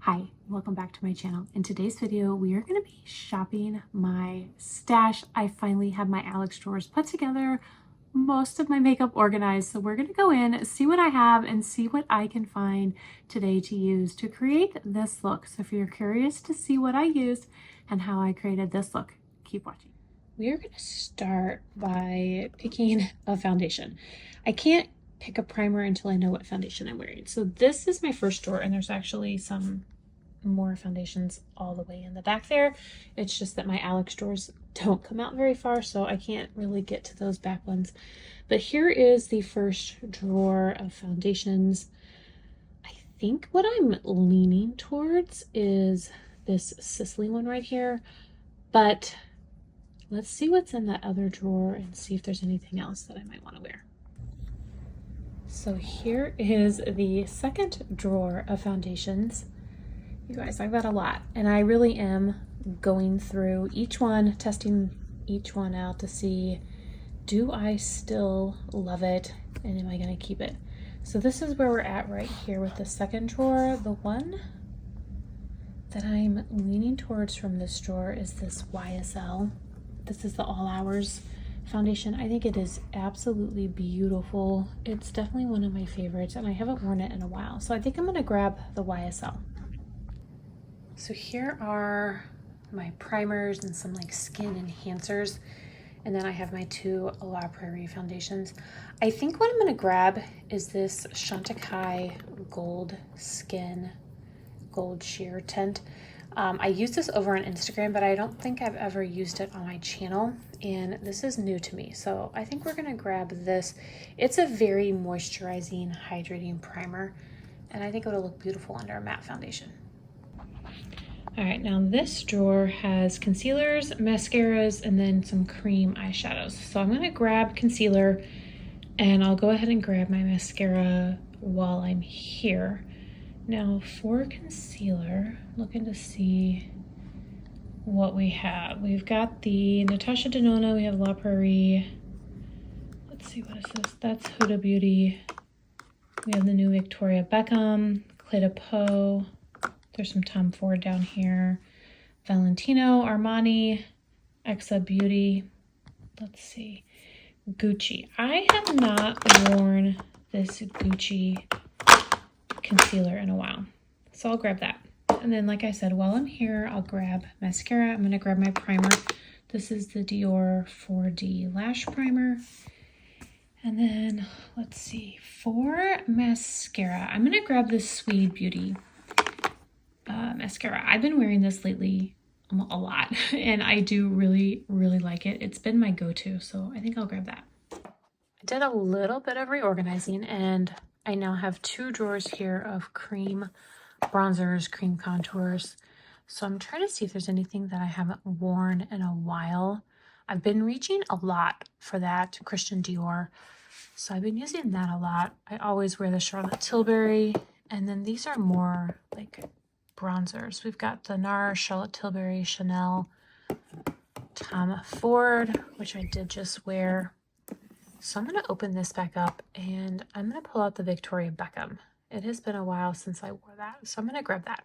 Hi, welcome back to my channel. In today's video, we are going to be shopping my stash. I finally have my Alex drawers put together, most of my makeup organized. So we're going to go in, see what I have, and see what I can find today to use to create this look. So if you're curious to see what I used and how I created this look, keep watching. We are going to start by picking a foundation. I can't pick a primer until I know what foundation I'm wearing. So this is my first drawer, and there's actually some more foundations all the way in the back there. It's just that my Alex drawers don't come out very far, so I can't really get to those back ones. But here is the first drawer of foundations. I think what I'm leaning towards is this Sicily one right here, but let's see what's in that other drawer and see if there's anything else that I might want to wear. So here is the second drawer of foundations. You guys, I've got a lot, and I really am going through each one, testing each one out to see, do I still love it, and am I going to keep it? So this is where we're at right here with the second drawer. The one that I'm leaning towards from this drawer is this YSL. This is the All Hours foundation. I think it is absolutely beautiful. It's definitely one of my favorites, and I haven't worn it in a while, so I think I'm going to grab the YSL. So here are my primers and some like skin enhancers, and then I have my two La Prairie foundations. I think what I'm going to grab is this Chantecaille Gold Skin Gold Sheer Tint. I use this over on Instagram, but I don't think I've ever used it on my channel, and this is new to me, so I think we're going to grab this. It's a very moisturizing, hydrating primer, and I think it'll look beautiful under a matte foundation. All right, now this drawer has concealers, mascaras, and then some cream eyeshadows. So I'm going to grab concealer, and I'll go ahead and grab my mascara while I'm here. Now for concealer, looking to see what we have. We've got the Natasha Denona, we have La Prairie. Let's see, what is this? That's Huda Beauty. We have the new Victoria Beckham, Clé de Peau. There's some Tom Ford down here. Valentino, Armani, Exa Beauty. Let's see. Gucci. I have not worn this Gucci concealer in a while, so I'll grab that. And then, like I said, while I'm here, I'll grab mascara. I'm going to grab my primer. This is the Dior 4D Lash Primer. And then, let's see, for mascara, I'm going to grab this Sweet Beauty mascara. I've been wearing this lately a lot, and I do really like it. It's been my go-to, so I think I'll grab that. I did a little bit of reorganizing, and I now have two drawers here of cream bronzers, cream contours. So I'm trying to see if there's anything that I haven't worn in a while. I've been reaching a lot for that Christian Dior, so I've been using that a lot. I always wear the Charlotte Tilbury, and then these are more like bronzers. We've got the NARS, Charlotte Tilbury, Chanel, Tom Ford, which I did just wear. So I'm going to open this back up, and I'm going to pull out the Victoria Beckham. It has been a while since I wore that, so I'm going to grab that.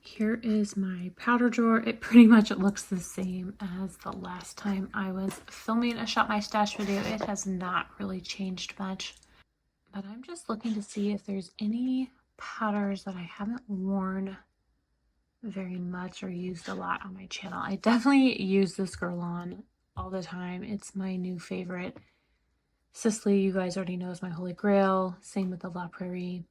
Here is my powder drawer. It pretty much looks the same as the last time I was filming a Shop My Stash video. It has not really changed much, but I'm just looking to see if there's any powders that I haven't worn very much or used a lot on my channel. I definitely use this girl on all the time. It's my new favorite. Sicily, you guys already know, is my holy grail. Same with the La Prairie.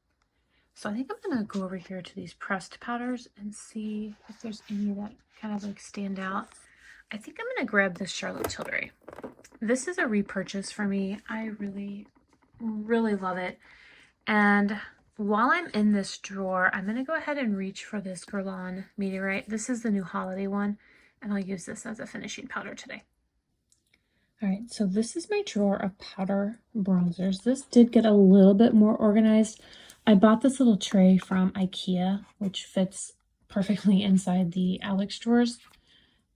So I think I'm going to go over here to these pressed powders and see if there's any that kind of like stand out. I think I'm going to grab this Charlotte Tilbury. This is a repurchase for me. I really love it. And while I'm in this drawer, I'm going to go ahead and reach for this Guerlain Meteorite. This is the new holiday one, and I'll use this as a finishing powder today. All right, so this is my drawer of powder bronzers. This did get a little bit more organized. I bought this little tray from IKEA, which fits perfectly inside the Alex drawers,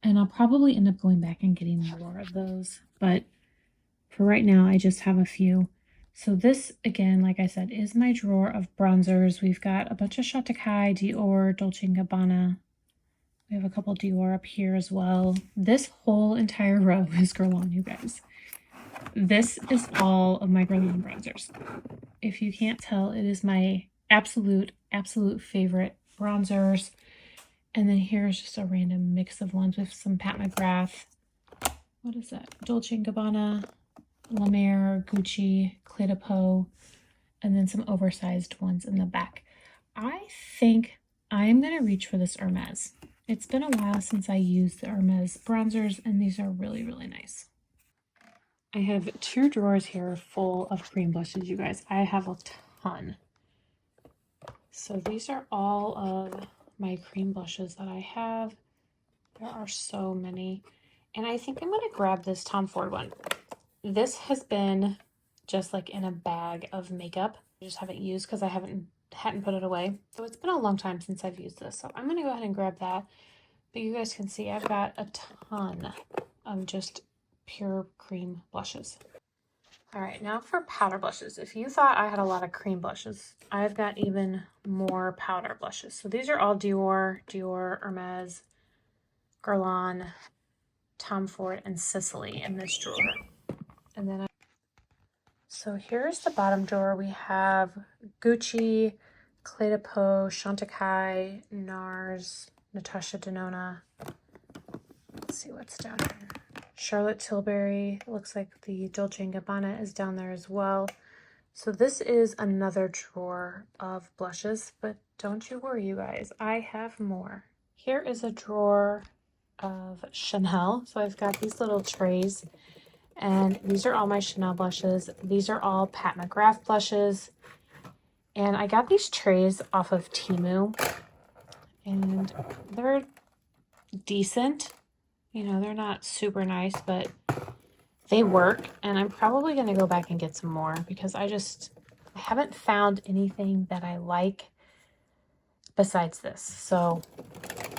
and I'll probably end up going back and getting more of those. But for right now, I just have a few. So this, again, like I said, is my drawer of bronzers. We've got a bunch of Chantecaille, Dior, Dolce & Gabbana. We have a couple Dior up here as well. This whole entire row is Guerlain, you guys. This is all of my Guerlain bronzers. If you can't tell, it is my absolute favorite bronzers. And then here's just a random mix of ones with some Pat McGrath. What is that? Dolce & Gabbana, La Mer, Gucci, Clé de Peau, and then some oversized ones in the back. I think I'm going to reach for this Hermes. It's been a while since I used the Hermes bronzers, and these are really, really nice. I have 2 drawers here full of cream blushes, you guys. I have a ton. So these are all of my cream blushes that I have. There are so many. And I think I'm going to grab this Tom Ford one. This has been just like in a bag of makeup. I just haven't used because I hadn't put it away. So it's been a long time since I've used this. So I'm going to go ahead and grab that. But you guys can see I've got a ton of just pure cream blushes. All right, now for powder blushes. If you thought I had a lot of cream blushes, I've got even more powder blushes. So these are all Dior, Hermes, Guerlain, Tom Ford, and Sicily in this drawer. And then so here's the bottom drawer. We have Gucci, Clé de Peau, Chantecaille, NARS, Natasha Denona. Let's see what's down here. Charlotte Tilbury. It looks like the Dolce & Gabbana is down there as well. So this is another drawer of blushes, but don't you worry, you guys. I have more. Here is a drawer of Chanel. So I've got these little trays, and these are all my Chanel blushes. These are all Pat McGrath blushes. And I got these trays off of Temu, and they're decent. You know, they're not super nice, but they work. And I'm probably going to go back and get some more because I haven't found anything that I like besides this. So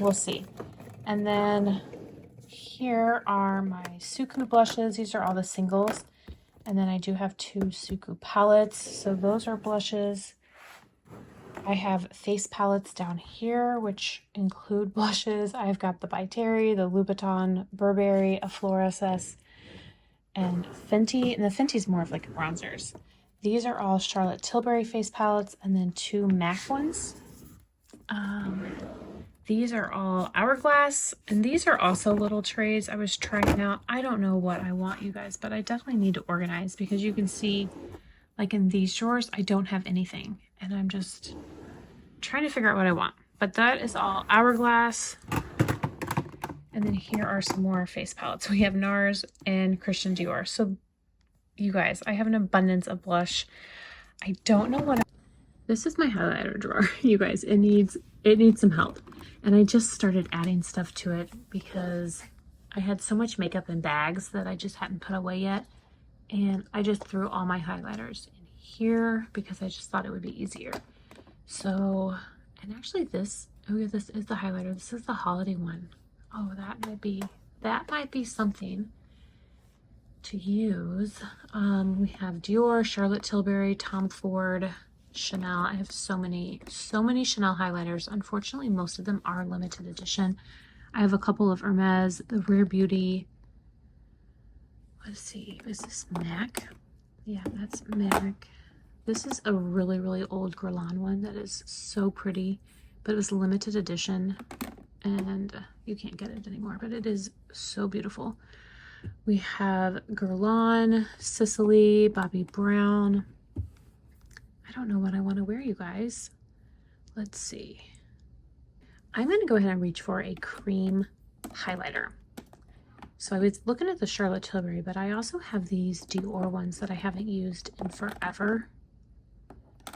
we'll see. And then here are my Suku blushes. These are all the singles. And then I do have 2 Suku palettes. So those are blushes. I have face palettes down here, which include blushes. I've got the By Terry, the Louboutin, Burberry, Aflora, and Fenty. And the Fenty's more of like bronzers. These are all Charlotte Tilbury face palettes, and then 2 MAC ones. These are all Hourglass, and these are also little trays I was trying out. I don't know what I want, you guys, but I definitely need to organize because you can see, like in these drawers, I don't have anything, and I'm just trying to figure out what I want. But that is all Hourglass. And then here are some more face palettes. We have NARS and Christian Dior. So you guys, I have an abundance of blush. I don't know what this is my highlighter drawer. You guys, it needs some help. And I just started adding stuff to it because I had so much makeup in bags that I just hadn't put away yet. And I just threw all my highlighters in here because I just thought it would be easier. So, and actually this is the highlighter. This is the holiday one. Oh, that might be something to use. We have Dior, Charlotte Tilbury, Tom Ford, Chanel. I have so many Chanel highlighters. Unfortunately, most of them are limited edition. I have a couple of Hermes, the Rare Beauty. Let's see, is this MAC? Yeah, that's MAC. This is a really, really old Guerlain one that is so pretty, but it was limited edition and you can't get it anymore, but it is so beautiful. We have Guerlain, Sicily, Bobbi Brown. I don't know what I want to wear, you guys. Let's see. I'm going to go ahead and reach for a cream highlighter. So I was looking at the Charlotte Tilbury, but I also have these Dior ones that I haven't used in forever.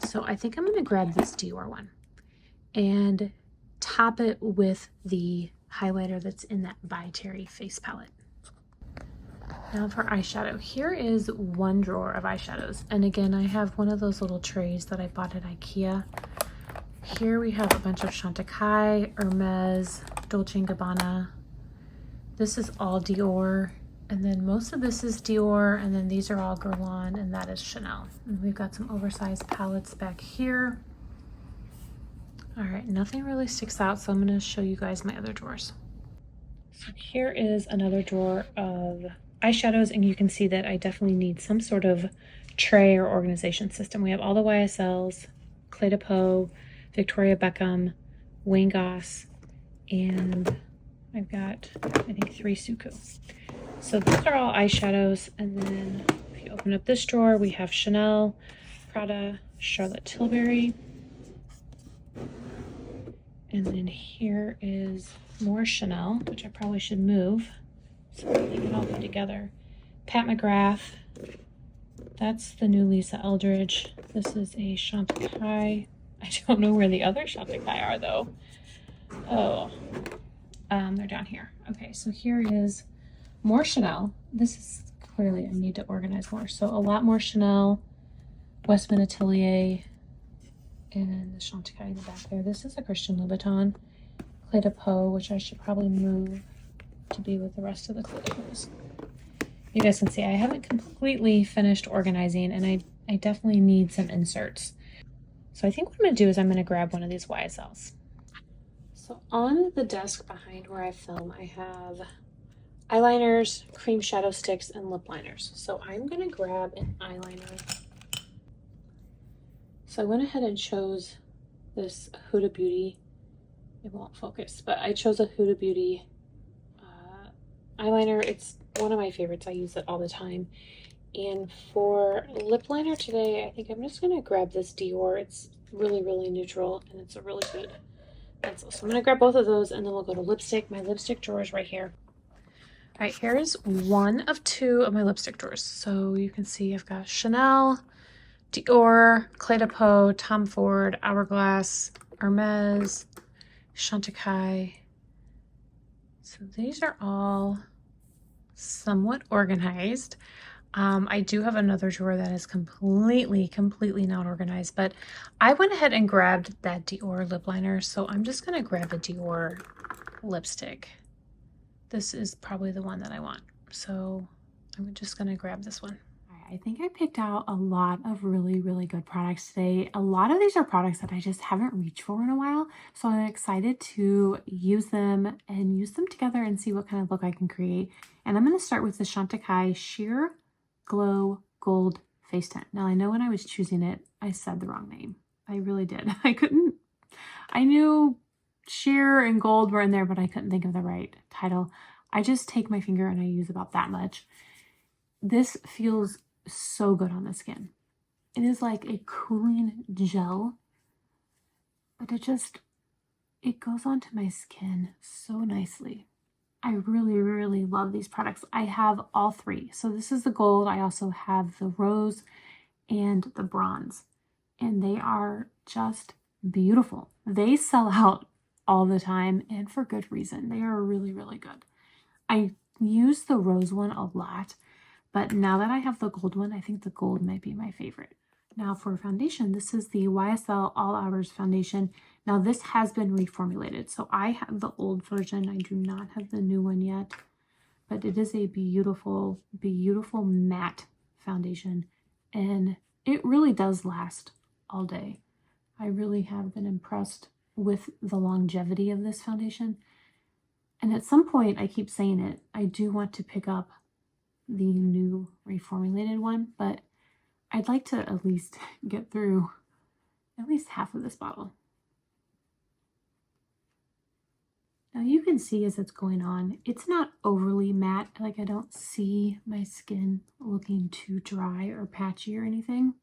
So I think I'm going to grab this Dior one and top it with the highlighter that's in that By Terry face palette. Now for eyeshadow. Here is one drawer of eyeshadows. And again, I have one of those little trays that I bought at IKEA. Here we have a bunch of Chantecaille, Hermes, Dolce & Gabbana. This is all Dior. And then most of this is Dior, and then these are all Guerlain, and that is Chanel. And we've got some oversized palettes back here. All right, nothing really sticks out, so I'm gonna show you guys my other drawers. So here is another drawer of eyeshadows, and you can see that I definitely need some sort of tray or organization system. We have all the YSLs, Clé de Peau, Victoria Beckham, Wayne Goss, and I've got, I think, 3 Suku. So those are all eyeshadows, and then if you open up this drawer, we have Chanel, Prada, Charlotte Tilbury, and then here is more Chanel, which I probably should move so that they can all go together. Pat McGrath, that's the new Lisa Eldridge. This is a Chantecaille. I don't know where the other Chantecaille are though. Oh, they're down here. Okay, so here is more Chanel. This is clearly, I need to organize more. So a lot more Chanel, Westman Atelier, and the Chantecaille in the back there. This is a Christian Louboutin, Clé de Peau, which I should probably move to be with the rest of the Clé de Peaus. You guys can see I haven't completely finished organizing, and I definitely need some inserts. So I think what I'm going to do is I'm going to grab one of these YSLs. So on the desk behind where I film, I have eyeliners, cream shadow sticks, and lip liners. So I'm going to grab an eyeliner. So I went ahead and chose this Huda Beauty. It won't focus, but I chose a Huda Beauty eyeliner. It's one of my favorites. I use it all the time. And for lip liner today, I think I'm just going to grab this Dior. It's really, really neutral, and it's a really good pencil. So I'm going to grab both of those, and then we'll go to lipstick. My lipstick drawer is right here. All right, here's one of 2 of my lipstick drawers. So you can see I've got Chanel, Dior, Clé de Peau, Tom Ford, Hourglass, Hermes, Chantecaille. So these are all somewhat organized. I do have another drawer that is completely not organized, but I went ahead and grabbed that Dior lip liner. So I'm just going to grab the Dior lipstick. This is probably the one that I want. So I'm just going to grab this one. I think I picked out a lot of really, really good products today. A lot of these are products that I just haven't reached for in a while. So I'm excited to use them and use them together and see what kind of look I can create. And I'm going to start with the Chantecaille Sheer Glow Gold Face Tint. Now I know when I was choosing it, I said the wrong name. I really did. I knew sheer and gold were in there, but I couldn't think of the right title. I just take my finger and I use about that much. This feels so good on the skin. It is like a cooling gel, but it goes onto my skin so nicely. I really love these products. I have all 3. So this is the gold. I also have the rose and the bronze, and they are just beautiful. They sell out all the time, and for good reason. They are really good. I use the rose one a lot, but now that I have the gold one, I think the gold might be my favorite. Now for foundation, this is the YSL All Hours Foundation. Now this has been reformulated. So I have the old version. I do not have the new one yet, but it is a beautiful matte foundation, and it really does last all day. I really have been impressed with the longevity of this foundation. And at some point, I keep saying it, I do want to pick up the new reformulated one, but I'd like to at least get through at least half of this bottle. Now you can see as it's going on, it's not overly matte. Like I don't see my skin looking too dry or patchy or anything.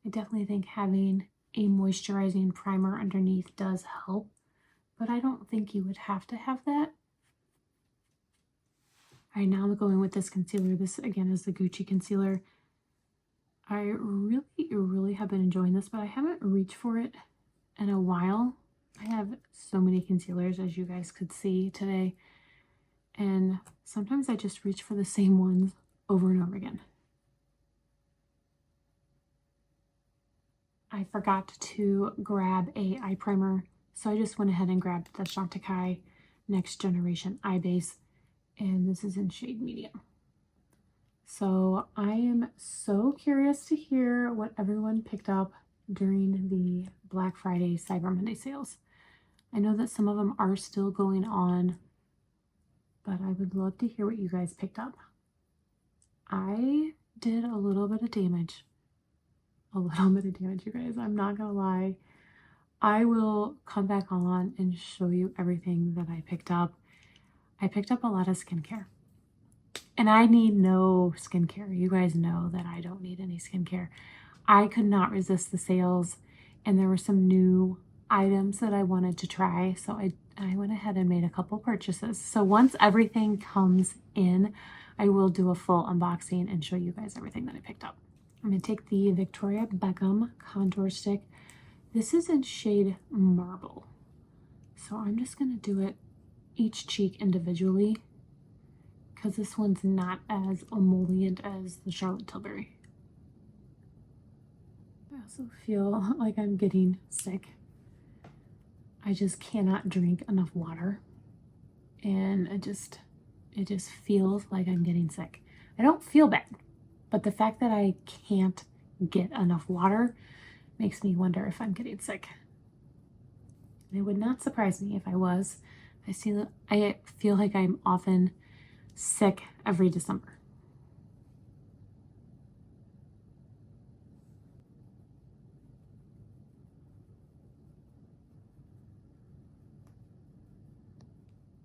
I definitely think having a moisturizing primer underneath does help, but I don't think you would have to have that. All right, now I'm going with this concealer. This again is the Gucci concealer. I really have been enjoying this, but I haven't reached for it in a while. I have so many concealers, as you guys could see today, and sometimes I just reach for the same ones over and over again. I forgot to grab a eye primer, so I just went ahead and grabbed the Chantecaille Next Generation Eye Base. and this is in shade medium. So I am so curious to hear what everyone picked up during the Black Friday, Cyber Monday sales. I know that some of them are still going on, but I would love to hear what you guys picked up. I did a little bit of damage. You guys. I'm not gonna lie. I will come back on and show you everything that I picked up. I picked up a lot of skincare. And I need no skincare. You guys know that I don't need any skincare. I could not resist the sales, and there were some new items that I wanted to try. So I went ahead and made a couple purchases. So once everything comes in, I will do a full unboxing and show you guys everything that I picked up. I'm going to take the Victoria Beckham contour stick. This is in shade Marble. So I'm just going to do it each cheek individually, because this one's not as emollient as the Charlotte Tilbury. I also feel like I'm getting sick. I just cannot drink enough water, and it just feels like I'm getting sick. I don't feel bad, but the fact that I can't get enough water makes me wonder if I'm getting sick. And it would not surprise me if I was. I feel like I'm often sick every December.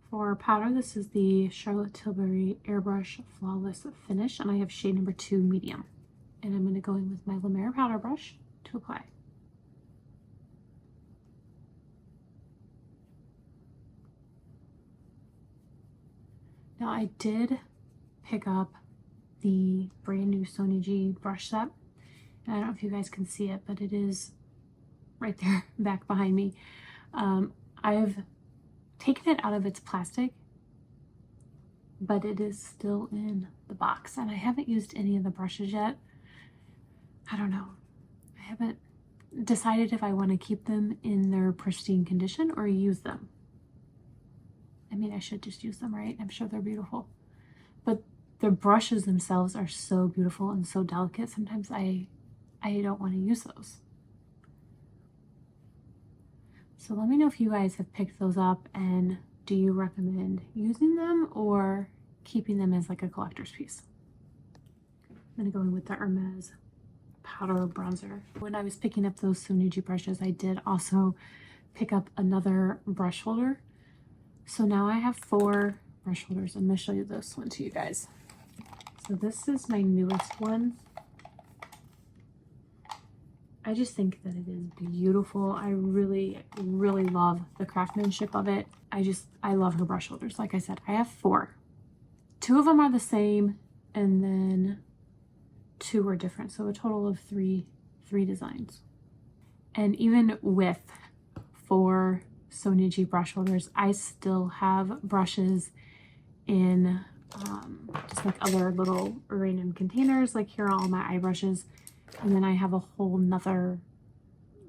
For powder, this is the Charlotte Tilbury Airbrush Flawless Finish, and I have shade number 2 medium. And I'm going to go in with my La Mer powder brush to apply. Now I did pick up the brand new Sony G brush set. And I don't know if you guys can see it, but it is right there back behind me. I've taken it out of its plastic, but it is still in the box, and I haven't used any of the brushes yet. I don't know. I haven't decided if I want to keep them in their pristine condition or use them. I mean, I should just use them, right? I'm sure they're beautiful. But the brushes themselves are so beautiful and so delicate. Sometimes I don't want to use those. So let me know if you guys have picked those up, and do you recommend using them or keeping them as like a collector's piece? I'm going to go in with the Hermes powder bronzer. When I was picking up those Sony G brushes, I did also pick up another brush holder. So now I have 4 brush holders. I'm going to show you this one to you guys. So this is my newest one. I just think that it is beautiful. I really, really love the craftsmanship of it. I love her brush holders. Like I said, I have 4. 2 of them are the same, and then 2 are different. So a total of 3 designs. And even with 4 Sony G brush holders, I still have brushes in just like other little random containers. Like here are all my eye brushes. And then I have a whole nother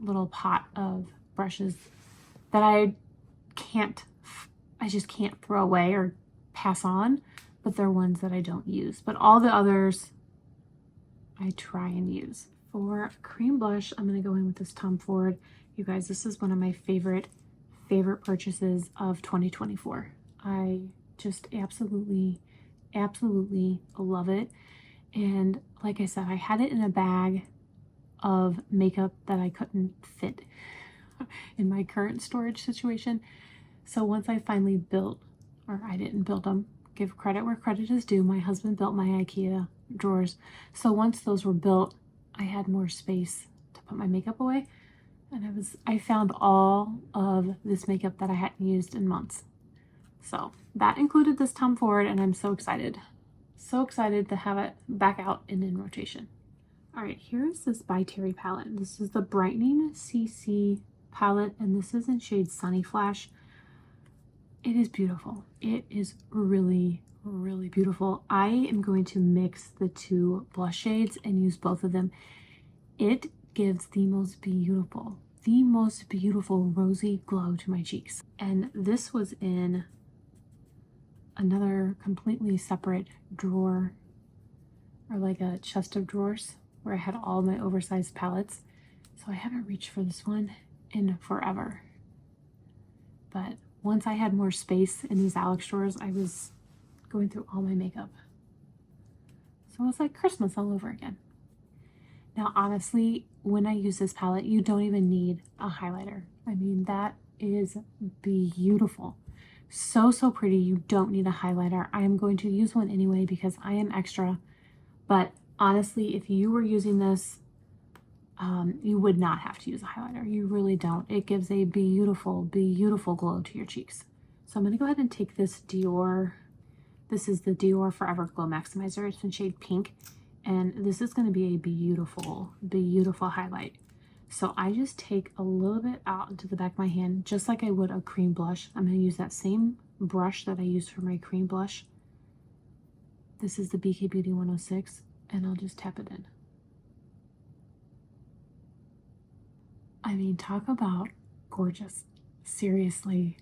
little pot of brushes that I just can't throw away or pass on, but they're ones that I don't use. But all the others I try and use. For cream blush, I'm going to go in with this Tom Ford. You guys, this is one of my favorite purchases of 2024. I just absolutely love it. And like I said, I had it in a bag of makeup that I couldn't fit in my current storage situation. So once I finally built, or I didn't build them, give credit where credit is due, my husband built my IKEA drawers. So once those were built, I had more space to put my makeup away. And I found all of this makeup that I hadn't used in months. So that included this Tom Ford, and I'm so excited. So excited to have it back out and in rotation. All right, here's this by Terry palette. This is the Brightening CC palette, and this is in shade Sunny Flash. It is beautiful. It is really, really beautiful. I am going to mix the 2 blush shades and use both of them. It gives the most beautiful rosy glow to my cheeks. And this was in another completely separate drawer, or like a chest of drawers, where I had all my oversized palettes. So I haven't reached for this one in forever. But once I had more space in these Alex drawers, I was going through all my makeup. So it was like Christmas all over again. Now, honestly, when I use this palette, you don't even need a highlighter. I mean, that is beautiful. So, so pretty. You don't need a highlighter. I am going to use one anyway because I am extra. But honestly, if you were using this, you would not have to use a highlighter. You really don't. It gives a beautiful, beautiful glow to your cheeks. So I'm going to go ahead and take this Dior. This is the Dior Forever Glow Maximizer. It's in shade pink. And this is going to be a beautiful, beautiful highlight. So I just take a little bit out into the back of my hand, just like I would a cream blush. I'm going to use that same brush that I used for my cream blush. This is the BK Beauty 106, and I'll just tap it in. I mean, talk about gorgeous. Seriously,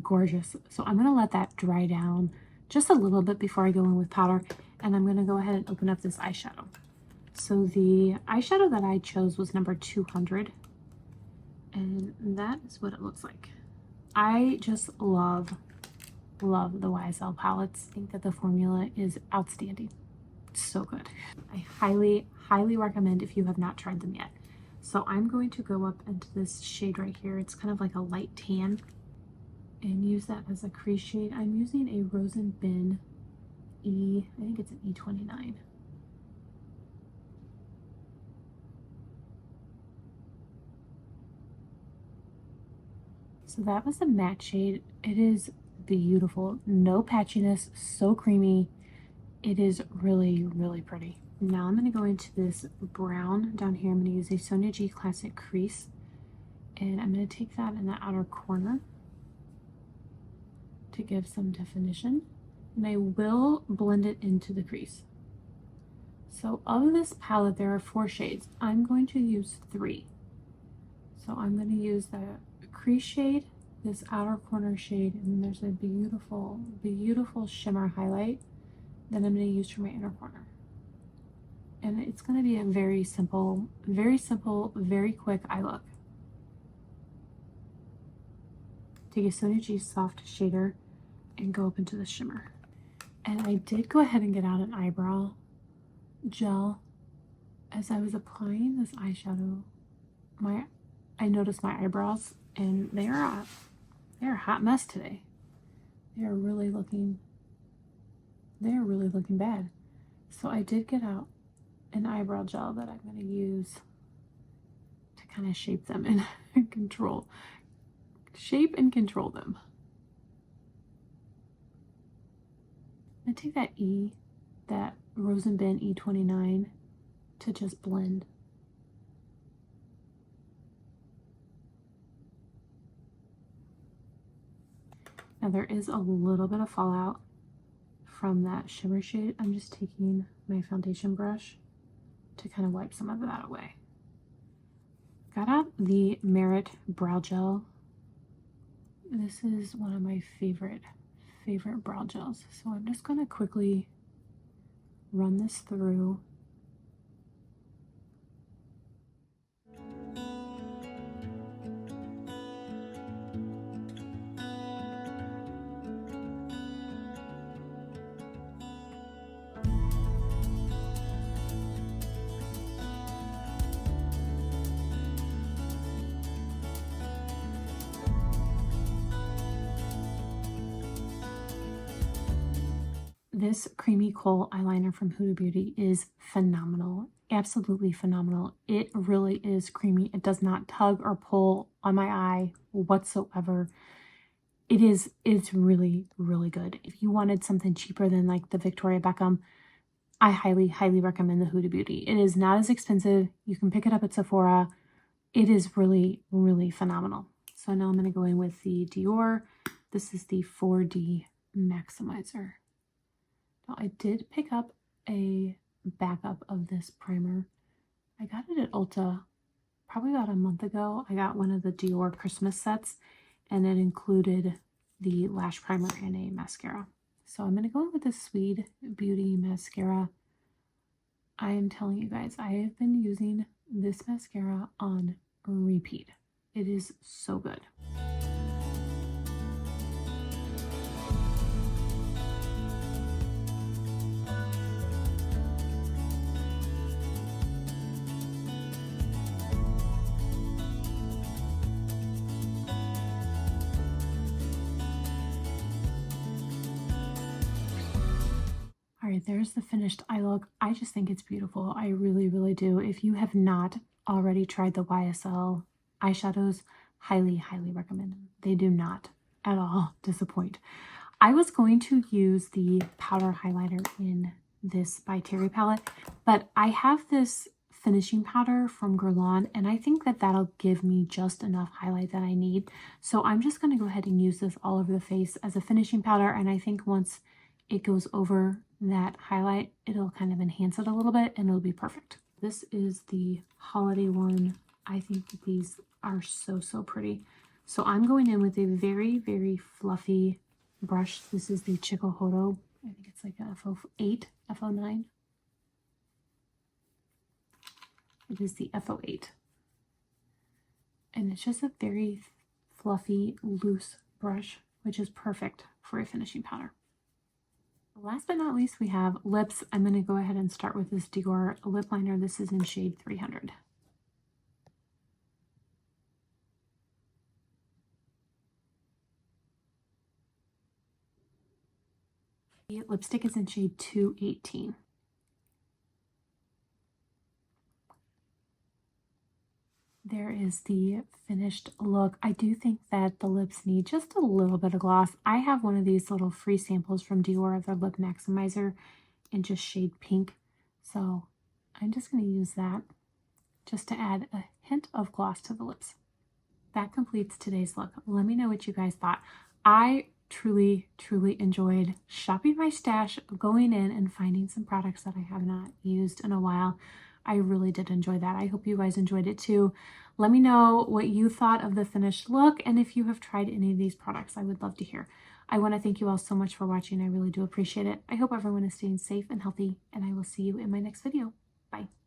gorgeous. So I'm going to let that dry down just a little bit before I go in with powder, and I'm going to go ahead and open up this eyeshadow. So the eyeshadow that I chose was number 200, and that is what it looks like. I just love the YSL palettes. I think that the formula is outstanding. It's so good. I highly, highly recommend if you have not tried them yet. So I'm going to go up into this shade right here. It's kind of like a light tan, and use that as a crease shade. I'm using a Rose and Bin I think it's an E29. So that was the matte shade. It is beautiful. No patchiness, so creamy. It is really, really pretty. Now I'm going to go into this brown down here. I'm going to use a Sonia G Classic Crease. And I'm going to take that in the outer corner to give some definition. And I will blend it into the crease. So of this palette, there are 4 shades. I'm going to use 3. So I'm going to use the crease shade, this outer corner shade, and then there's a beautiful, beautiful shimmer highlight that I'm going to use for my inner corner. And it's going to be a very simple, very quick eye look. Take a Sonia G soft shader and go up into the shimmer. And I did go ahead and get out an eyebrow gel. As I was applying this eyeshadow, I noticed my eyebrows, and they're a hot mess today. They're really looking bad. So I did get out an eyebrow gel that I'm going to use to kind of shape them and shape and control them. I'm going to take that Rose and Bin E29 to just blend. Now there is a little bit of fallout from that shimmer shade. I'm just taking my foundation brush to kind of wipe some of that away. Got out the Merit Brow Gel. This is one of my favorite brow gels. So I'm just going to quickly run this through. This Creamy Kohl eyeliner from Huda Beauty is phenomenal. Absolutely phenomenal. It really is creamy. It does not tug or pull on my eye whatsoever. It's really, really good. If you wanted something cheaper than like the Victoria Beckham, I highly, highly recommend the Huda Beauty. It is not as expensive. You can pick it up at Sephora. It is really, really phenomenal. So now I'm going to go in with the Dior. This is the 4D Maximizer. Now I did pick up a backup of this primer. I got it at Ulta probably about a month ago. I got one of the Dior Christmas sets, and it included the lash primer and a mascara. So I'm going to go in with the Sweet Beauty mascara. I am telling you guys, I have been using this mascara on repeat. It is so good. All right, there's the finished eye look. I just think it's beautiful. I really, really do. If you have not already tried the YSL eyeshadows, highly, highly recommend them. They do not at all disappoint. I was going to use the powder highlighter in this by Terry palette, but I have this finishing powder from Guerlain, and I think that that'll give me just enough highlight that I need. So I'm just going to go ahead and use this all over the face as a finishing powder, and I think once it goes over that highlight, it'll kind of enhance it a little bit and it'll be perfect. This is the holiday one. I think that these are so, so pretty. So I'm going in with a very, very fluffy brush. This is the Chikuhodo. I think it's like a FO8, FO9. It is the FO8. And it's just a very fluffy, loose brush, which is perfect for a finishing powder. Last but not least, we have lips. I'm going to go ahead and start with this Dior lip liner. This is in shade 300. The lipstick is in shade 218. There is the finished look. I do think that the lips need just a little bit of gloss. I have one of these little free samples from Dior of their lip maximizer in just shade pink. So I'm just going to use that just to add a hint of gloss to the lips. That completes today's look. Let me know what you guys thought. I truly, truly enjoyed shopping my stash, going in and finding some products that I have not used in a while. I really did enjoy that. I hope you guys enjoyed it too. Let me know what you thought of the finished look, and if you have tried any of these products, I would love to hear. I want to thank you all so much for watching. I really do appreciate it. I hope everyone is staying safe and healthy, and I will see you in my next video. Bye.